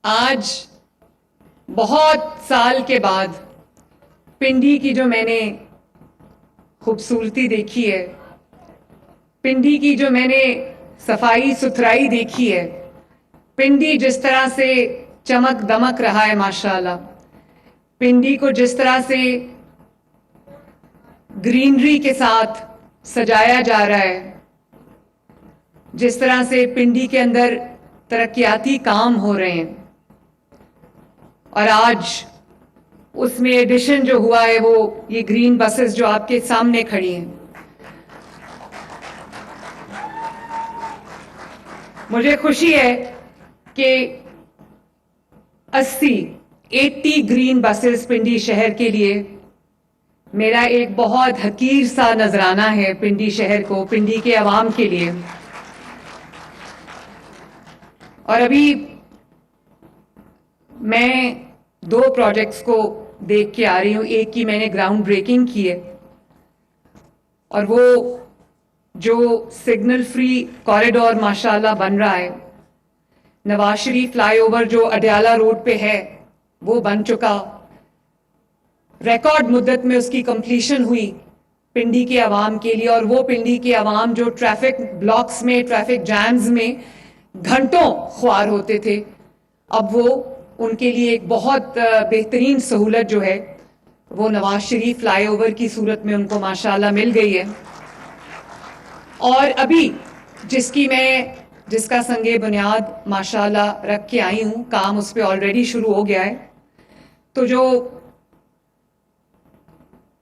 آج بہت سال کے بعد پنڈی کی جو میں نے خوبصورتی دیکھی ہے، پنڈی کی جو میں نے صفائی ستھرائی دیکھی ہے، پنڈی جس طرح سے چمک دمک رہا ہے ماشاءاللہ، پنڈی کو جس طرح سے گرینری کے ساتھ سجایا جا رہا ہے، جس طرح سے پنڈی کے اندر ترقیاتی کام ہو رہے ہیں، اور آج اس میں ایڈیشن جو ہوا ہے وہ یہ گرین بسز جو آپ کے سامنے کھڑی ہیں. مجھے خوشی ہے کہ 80 گرین بسز پنڈی شہر کے لیے میرا ایک بہت حقیر سا نذرانہ ہے پنڈی شہر کو، پنڈی کے عوام کے لیے. اور ابھی میں 2 پروجیکٹس کو دیکھ کے آ رہی ہوں. ایک کی میں نے گراؤنڈ بریکنگ کی ہے، اور وہ جو سگنل فری کوریڈور ماشاءاللہ بن رہا ہے، نواز شریف فلائی اوور جو اڈیالہ روڈ پہ ہے وہ بن چکا، ریکارڈ مدت میں اس کی کمپلیشن ہوئی پنڈی کے عوام کے لیے. اور وہ پنڈی کے عوام جو ٹریفک بلاکس میں، ٹریفک جیمز میں گھنٹوں خوار ہوتے تھے، اب وہ ان کے لیے ایک بہت بہترین سہولت جو ہے وہ نواز شریف فلائی اوور کی صورت میں ان کو ماشاءاللہ مل گئی ہے. اور ابھی جس کا سنگ بنیاد ماشاءاللہ رکھ کے آئی ہوں، کام اس پہ آلریڈی شروع ہو گیا ہے. تو جو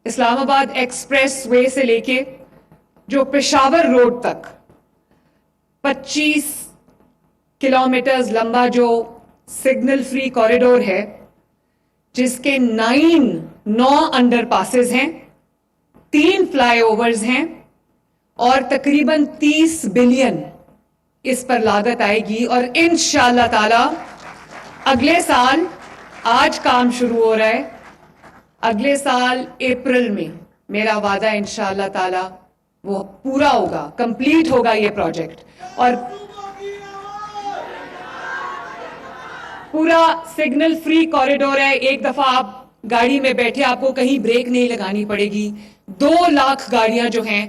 اسلام آباد ایکسپریس وے سے لے کے جو پشاور روڈ تک 25 کلومیٹرز لمبا جو سگنل فری کوریڈور ہے، جس کے 9 انڈر پاسز ہیں، 3 فلائی اوورز ہیں، اور تقریباً 30 بلین اس پر لاگت آئے گی. اور انشاءاللہ تعالی اگلے سال، آج کام شروع ہو رہا ہے، اگلے سال اپریل میں میرا وعدہ انشاءاللہ تعالی وہ پورا ہوگا، کمپلیٹ ہوگا یہ پروجیکٹ. اور پورا سگنل فری کوریڈور ہے. ایک دفعہ آپ گاڑی میں بیٹھے، آپ کو کہیں بریک نہیں لگانی پڑے گی. 2 لاکھ گاڑیاں جو ہیں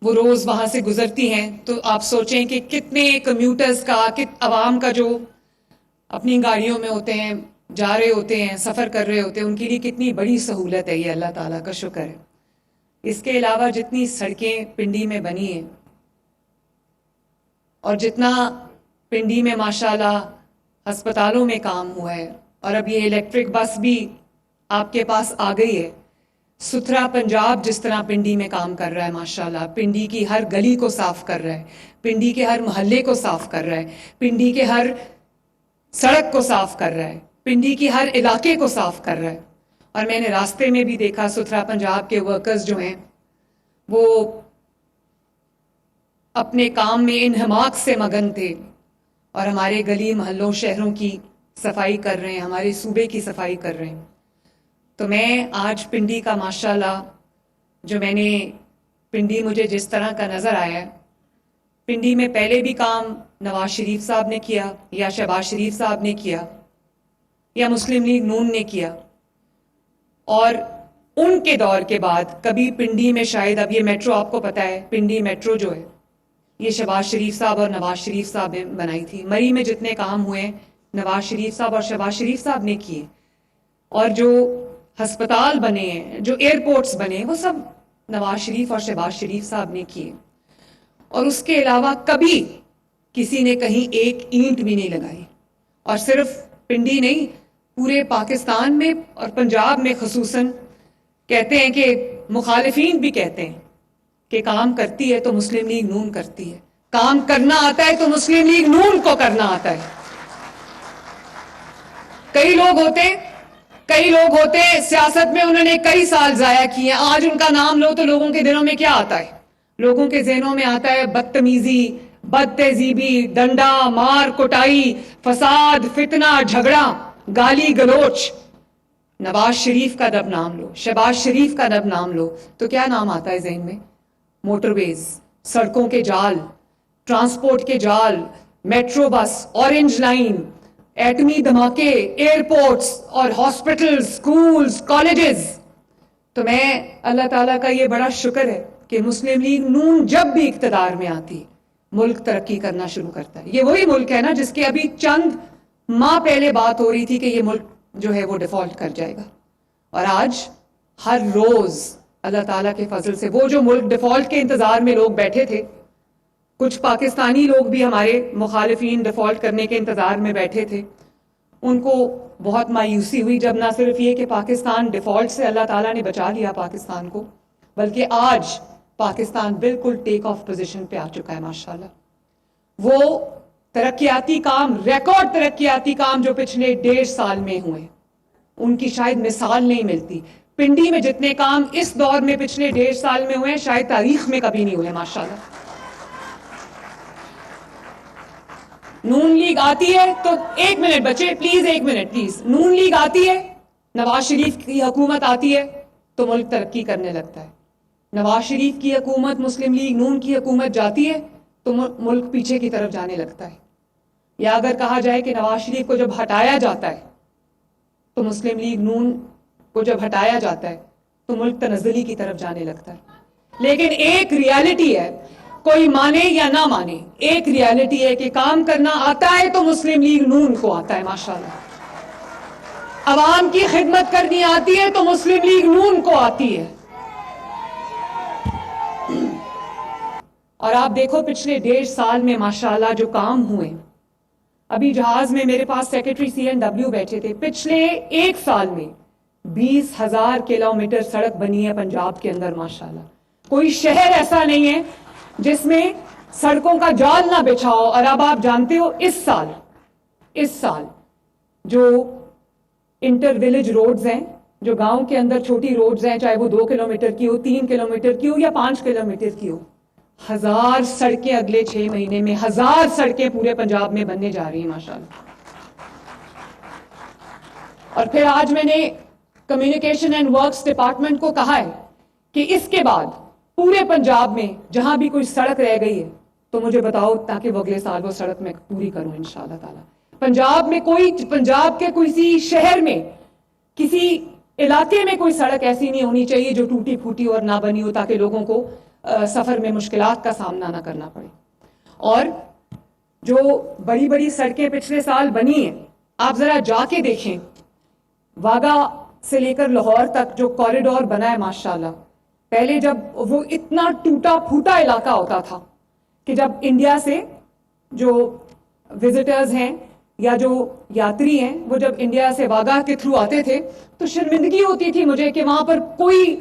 وہ روز وہاں سے گزرتی ہیں. تو آپ سوچیں کہ کتنے کمیوٹرز کا، عوام کا جو اپنی گاڑیوں میں ہوتے ہیں، جا رہے ہوتے ہیں، سفر کر رہے ہوتے ہیں، ان کے لیے کتنی بڑی سہولت ہے. یہ اللہ تعالیٰ کا شکر ہے. اس کے علاوہ جتنی سڑکیں پنڈی میں بنی ہیں، اور جتنا پنڈی میں ماشاءاللہ ہسپتالوں میں کام ہوا ہے، اور اب یہ الیکٹرک بس بھی آپ کے پاس آ گئی ہے. ستھرا پنجاب جس طرح پنڈی میں کام کر رہا ہے ماشاءاللہ، پنڈی کی ہر گلی کو صاف کر رہا ہے، پنڈی کے ہر محلے کو صاف کر رہا ہے، پنڈی کے ہر سڑک کو صاف کر رہا ہے، پنڈی کی ہر علاقے کو صاف کر رہا ہے. اور میں نے راستے میں بھی دیکھا ستھرا پنجاب کے ورکرز جو ہیں وہ اپنے کام میں انہماک سے مگن تھے، اور ہمارے گلی محلوں شہروں کی صفائی کر رہے ہیں، ہمارے صوبے کی صفائی کر رہے ہیں. تو میں آج پنڈی کا ماشاءاللہ جو میں نے پنڈی مجھے جس طرح کا نظر آیا ہے، پنڈی میں پہلے بھی کام نواز شریف صاحب نے کیا، یا شہباز شریف صاحب نے کیا، یا مسلم لیگ نون نے کیا، اور ان کے دور کے بعد کبھی پنڈی میں شاید، اب یہ میٹرو آپ کو پتہ ہے، پنڈی میٹرو جو ہے یہ شہباز شریف صاحب اور نواز شریف صاحب نے بنائی تھی. مری میں جتنے کام ہوئے نواز شریف صاحب اور شہباز شریف صاحب نے کیے، اور جو ہسپتال بنے ہیں، جو ایئرپورٹس بنے، وہ سب نواز شریف اور شہباز شریف صاحب نے کیے. اور اس کے علاوہ کبھی کسی نے کہیں ایک اینٹ بھی نہیں لگائی. اور صرف پنڈی نہیں، پورے پاکستان میں اور پنجاب میں خصوصاً کہتے ہیں کہ مخالفین بھی کہتے ہیں کہ کام کرتی ہے تو مسلم لیگ نون کرتی ہے، کام کرنا آتا ہے تو مسلم لیگ نون کو کرنا آتا ہے. کئی لوگ ہوتے سیاست میں، انہوں نے کئی سال ضائع کیے، آج ان کا نام لو تو لوگوں کے دلوں میں کیا آتا ہے؟ لوگوں کے ذہنوں میں آتا ہے بدتمیزی، بد تہذیبی، ڈنڈا مار کٹائی، فساد، فتنہ، جھگڑا، گالی گلوچ. نواز شریف کا جب نام لو، شہباز شریف کا جب نام لو تو کیا نام آتا ہے ذہن میں؟ موٹر ویز، سڑکوں کے جال، ٹرانسپورٹ کے جال، میٹرو بس، اورنج لائن، ایٹمی دھماکے, ایئرپورٹس اور ہاسپٹلز, اسکولز, کالجز. تو میں اللہ تعالیٰ کا یہ بڑا شکر ہے کہ مسلم لیگ نون جب بھی اقتدار میں آتی ملک ترقی کرنا شروع کرتا ہے. یہ وہی ملک ہے نا جس کے ابھی چند ماہ پہلے بات ہو رہی تھی کہ یہ ملک جو ہے وہ ڈیفالٹ کر جائے گا, اور آج ہر روز اللہ تعالیٰ کے فضل سے وہ جو ملک ڈیفالٹ کے انتظار میں لوگ بیٹھے تھے, کچھ پاکستانی لوگ بھی ہمارے مخالفین ڈیفالٹ کرنے کے انتظار میں بیٹھے تھے, ان کو بہت مایوسی ہوئی جب نہ صرف یہ کہ پاکستان ڈیفالٹ سے اللہ تعالیٰ نے بچا لیا پاکستان کو, بلکہ آج پاکستان بالکل ٹیک آف پوزیشن پہ آ چکا ہے ماشاءاللہ. وہ ترقیاتی کام, ریکارڈ ترقیاتی کام جو پچھلے 1.5 سال میں ہوئے, ان کی شاید مثال نہیں ملتی. پنڈی میں جتنے کام اس دور میں پچھلے 1.5 سال میں ہوئے شاید تاریخ میں کبھی نہیں ہوئے ماشاءاللہ. نون لیگ آتی ہے تو 1 منٹ بچے پلیز, 1 منٹ پلیز. نون لیگ آتی ہے, نواز شریف کی حکومت آتی ہے تو ملک ترقی کرنے لگتا ہے. نواز شریف کی حکومت, مسلم لیگ نون کی حکومت جاتی ہے تو ملک پیچھے کی طرف جانے لگتا ہے. یا اگر کہا جائے کہ نواز شریف کو جب ہٹایا جاتا ہے تو مسلم لیگ نون کو جب ہٹایا جاتا ہے تو ملک تنزلی کی طرف جانے لگتا ہے. لیکن ایک ریالٹی ہے, کوئی مانے یا نہ مانے, ایک ریالٹی ہے کہ کام کرنا آتا ہے تو مسلم لیگ نون کو آتا ہے ماشاءاللہ. عوام کی خدمت کرنی آتی ہے تو مسلم لیگ نون کو آتی ہے. اور آپ دیکھو پچھلے 1.5 سال میں ماشاءاللہ جو کام ہوئے, ابھی جہاز میں میرے پاس سیکرٹری CNW بیٹھے تھے, پچھلے 1 سال میں 20,000 کلومیٹر سڑک بنی ہے پنجاب کے اندر ماشاءاللہ. کوئی شہر ایسا نہیں ہے جس میں سڑکوں کا جال نہ بچھا ہو. اور اب آپ جانتے ہو اس سال جو انٹر ویلیج روڈز ہیں, جو گاؤں کے اندر چھوٹی روڈز ہیں, چاہے وہ 2 کلومیٹر کی ہو, 3 کلومیٹر کی ہو یا 5 کلومیٹر کی ہو, 1000 سڑکیں اگلے 6 مہینے میں 1000 سڑکیں پورے پنجاب میں بننے جا رہی ہیں ماشاءاللہ. اور پھر آج میں نے کمیونیکیشن اینڈ ورکس ڈپارٹمنٹ کو کہا ہے کہ اس کے بعد پورے پنجاب میں جہاں بھی کوئی سڑک رہ گئی ہے تو مجھے بتاؤ تاکہ وہ اگلے سال وہ سڑک میں پوری کروں انشاءاللہ تعالی. پنجاب کے کسی شہر میں, کسی علاقے میں کوئی سڑک ایسی نہیں ہونی چاہیے جو ٹوٹی پھوٹی اور نہ بنی ہو, تاکہ لوگوں کو سفر میں مشکلات کا سامنا نہ کرنا پڑے. اور جو بڑی بڑی سڑکیں پچھلے سال بنی ہیں, آپ ذرا جا کے دیکھیں, واگا سے لے کر لاہور تک جو کوریڈور بنا ہے ماشاءاللہ. پہلے جب وہ اتنا ٹوٹا پھوٹا علاقہ ہوتا تھا کہ جب انڈیا سے جو وزٹرز ہیں یا جو یاتری ہیں وہ جب انڈیا سے واگا کے تھرو آتے تھے تو شرمندگی ہوتی تھی مجھے کہ وہاں پر کوئی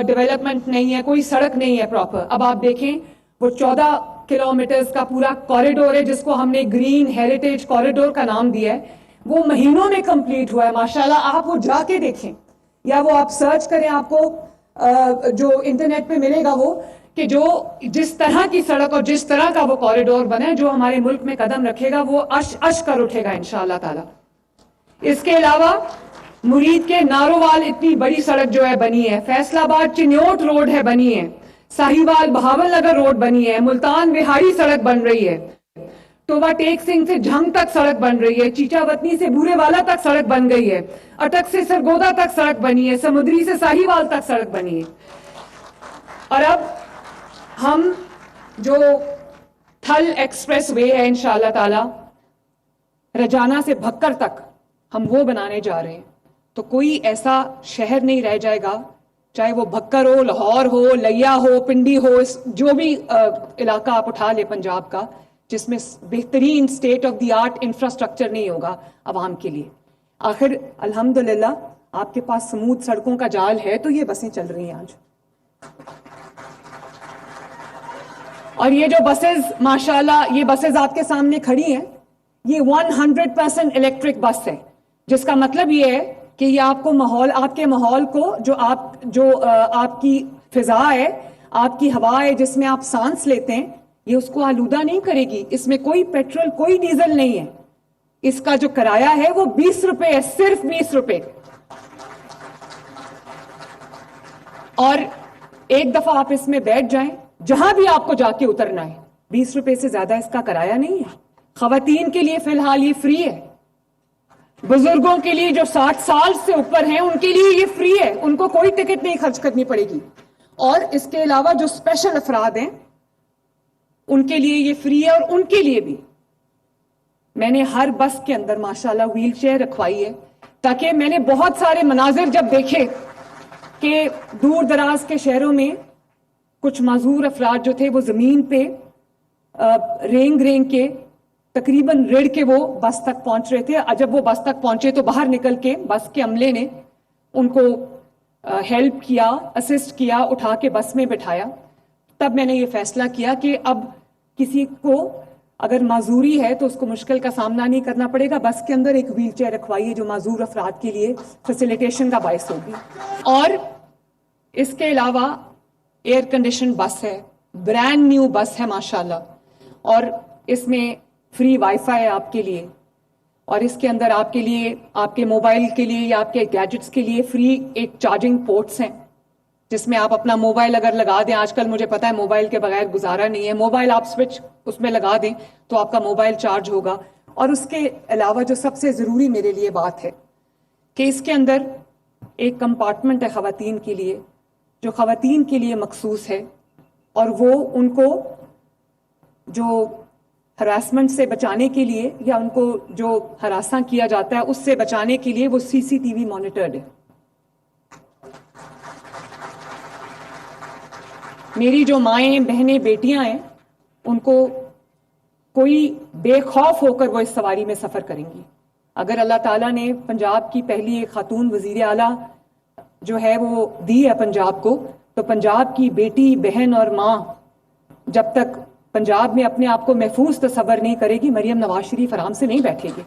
ڈیولپمنٹ نہیں ہے, کوئی سڑک نہیں ہے پراپر. اب آپ دیکھیں وہ 14 کلومیٹرز کا پورا کوریڈور ہے جس کو ہم نے گرین ہیریٹیج کوریڈور کا نام دیا ہے, وہ مہینوں میں کمپلیٹ ہوا ہے ماشاءاللہ. آپ وہ جا کے دیکھیں یا وہ آپ سرچ کریں, آپ کو جو انٹرنیٹ پہ ملے گا وہ کہ جو جس طرح کی سڑک اور جس طرح کا وہ کوریڈور بنا ہے جو ہمارے ملک میں قدم رکھے گا وہ اش کر اٹھے گا انشاءاللہ تعالی. اس کے علاوہ مرید کے نارووال اتنی بڑی سڑک جو ہے بنی ہے, فیصل آباد چنیوٹ روڈ ہے بنی ہے, ساہیوال بہاول نگر روڈ بنی ہے, ملتان وہاڑی سڑک بن رہی ہے, ٹوبا ٹیک سنگھ سے جھنگ تک سڑک بن رہی ہے, چیچا وطنی سے بورے والا تک سڑک بن گئی ہے, اٹک سے سرگودا تک سڑک بنی ہے, سمندری سے ساہیوال تک سڑک بنی ہے. اور اب ہم جو تھل ایکسپریس وے ہے انشاءاللہ تعالی رجانا سے بھکر تک ہم وہ بنانے جا رہے ہیں. تو کوئی ایسا شہر نہیں رہ جائے گا, چاہے وہ بھکر ہو, لاہور ہو, لیا ہو, پنڈی ہو, جو بھی علاقہ آپ اٹھا لے پنجاب کا, جس میں بہترین state of the art infrastructure نہیں ہوگا عوام کے لیے. آخر الحمدللہ آپ کے پاس سموتھ سڑکوں کا جال ہے تو یہ بسیں چل رہی ہیں آج. اور یہ جو بسز ماشاءاللہ یہ بسز آپ کے سامنے کھڑی ہیں, یہ 100% الیکٹرک بس ہے, جس کا مطلب یہ ہے کہ یہ آپ کو آپ کے ماحول کو جو آپ کی فضا ہے, آپ کی ہوا ہے جس میں آپ سانس لیتے ہیں, یہ اس کو آلودہ نہیں کرے گی. اس میں کوئی پیٹرول کوئی ڈیزل نہیں ہے. اس کا جو کرایہ ہے وہ 20 روپے ہے, صرف 20 روپے. اور ایک دفعہ آپ اس میں بیٹھ جائیں, جہاں بھی آپ کو جا کے اترنا ہے, 20 روپے سے زیادہ اس کا کرایہ نہیں ہے. خواتین کے لیے فی الحال یہ فری ہے, بزرگوں کے لیے جو 60 سال سے اوپر ہیں ان کے لیے یہ فری ہے, ان کو کوئی ٹکٹ نہیں خرچ کرنی پڑے گی. اور اس کے علاوہ جو اسپیشل افراد ہیں ان کے لیے یہ فری ہے, اور ان کے لیے بھی میں نے ہر بس کے اندر ماشاءاللہ ویل چیئر رکھوائی ہے, تاکہ میں نے بہت سارے مناظر جب دیکھے کہ دور دراز کے شہروں میں کچھ معذور افراد جو تھے وہ زمین پہ رینگ رینگ کے تقریباً رڑ کے وہ بس تک پہنچ رہے تھے. جب وہ بس تک پہنچے تو باہر نکل کے بس کے عملے نے ان کو ہیلپ کیا, اسسٹ کیا, اٹھا کے بس میں بٹھایا. تب میں نے یہ فیصلہ کیا کہ اب کسی کو اگر معذوری ہے تو اس کو مشکل کا سامنا نہیں کرنا پڑے گا, بس کے اندر ایک ویل چیئر رکھوائیے جو معذور افراد کے لیے فیسیلیٹیشن کا باعث ہوگی. اور اس کے علاوہ ایئر کنڈیشن بس ہے, برانڈ نیو بس ہے ماشاءاللہ, اور اس میں فری وائی فائی ہے آپ کے لیے, اور اس کے اندر آپ کے لیے, آپ کے موبائل کے لیے یا آپ کے گیجٹس کے لیے فری ایک چارجنگ پورٹس ہیں جس میں آپ اپنا موبائل اگر لگا دیں, آج کل مجھے پتا ہے موبائل کے بغیر گزارا نہیں ہے, موبائل آپ سوئچ اس میں لگا دیں تو آپ کا موبائل چارج ہوگا. اور اس کے علاوہ جو سب سے ضروری میرے لیے بات ہے کہ اس کے اندر ایک کمپارٹمنٹ ہے خواتین کے لیے جو خواتین کے لیے مخصوص ہے, اور وہ ان کو جو ہراسمنٹ سے بچانے کے لیے یا ان کو جو ہراساں کیا جاتا ہے اس سے بچانے کے لیے وہ CCTV مانیٹرڈ ہے. میری جو مائیں بہنیں بیٹیاں ہیں ان کو کوئی بے خوف ہو کر وہ اس سواری میں سفر کریں گی. اگر اللہ تعالیٰ نے پنجاب کی پہلی ایک خاتون وزیر اعلیٰ جو ہے وہ دی ہے پنجاب کو, تو پنجاب کی بیٹی, بہن اور ماں جب تک پنجاب میں اپنے آپ کو محفوظ تصور نہیں کرے گی, مریم نواز شریف آرام سے نہیں بیٹھے گی.